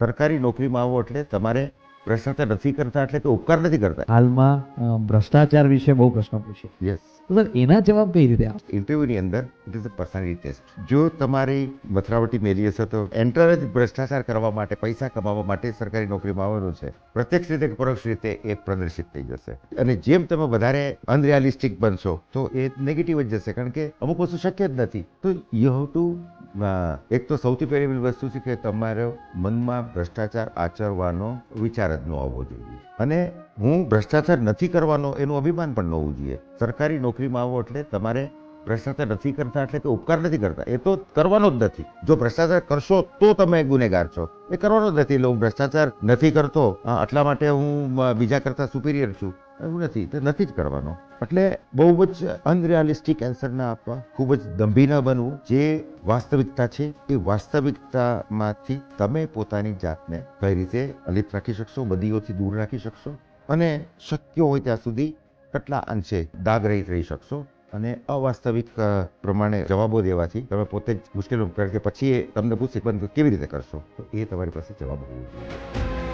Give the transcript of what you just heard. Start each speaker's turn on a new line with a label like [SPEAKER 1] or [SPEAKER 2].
[SPEAKER 1] સરકારી નોકરીમાં આવો એટલે તમારે ભ્રષ્ટાચાર નથી કરતા એટલે કે ઉપકાર નથી કરતા.
[SPEAKER 2] હાલમાં ભ્રષ્ટાચાર વિશે બહુ પ્રશ્નો પૂછે,
[SPEAKER 1] યસ,
[SPEAKER 2] તો સર એના જવાબ કઈ રીતે આપે?
[SPEAKER 1] ઇન્ટરવ્યુની અંદર it is a personality test. જો તમારી મથરાવટી મેલી હશે તો એન્ટર જ ભ્રષ્ટાચાર કરવા માટે, પૈસા કમાવા માટે સરકારી નોકરીમાં આવવાનું છે, પ્રત્યક્ષ રીતે કે પરોક્ષ રીતે એ પ્રદર્શિત થઈ જશે. અને જેમ તમે વધારે અનરિયાલિસ્ટિક બનશો તો એ નેગેટિવ જ જશે, કારણ કે અમુક વસ્તુ શક્ય જ નથી. તો યુ હેવ ટુ, એક તો સૌથી પહેલી વસ્તુ છે કે તમારો મનમાં ભ્રષ્ટાચાર આચરવાનો વિચાર જ ન આવવો જોઈએ, અને હું ભ્રષ્ટાચાર નથી કરવાનો એનું અભિમાન પણ ન હોવું જોઈએ. સરકારી નોકરીમાં આવો એટલે તમારે ભ્રષ્ટાચાર નથી કરતા એટલે કે ઉપકાર નથી કરતા, એ તો કરવાનો જ નથી. જો ભ્રષ્ટાચાર કરશો તો તમે ગુનેગાર છો, એ કરવાનો જ નથી. એટલે હું ભ્રષ્ટાચાર નથી કરતો એટલા માટે હું બીજા કરતા સુપિરિયર છું, એવું નથી, તો નથી જ કરવાનો. એટલે બહુ જ અનરિયાલિસ્ટિક આન્સર ના આપવા, ખૂબ જ દંભી ન બનવું. જે વાસ્તવિકતા છે એ વાસ્તવિકતામાંથી તમે પોતાની જાતને કઈ રીતે અલિપ્ત રાખી શકશો, બદીઓથી દૂર રાખી શકશો, અને શક્ય હોય ત્યાં સુધી કેટલા અંશે દાગ રહિત રહી શકશો. અને અવાસ્તવિક પ્રમાણે જવાબો દેવાથી તમે પોતે જ મુશ્કેલ, કારણ કે પછી એ તમને પૂછશે પણ કેવી રીતે કરશો, તો એ તમારી પાસે જવાબ હોવો જોઈએ.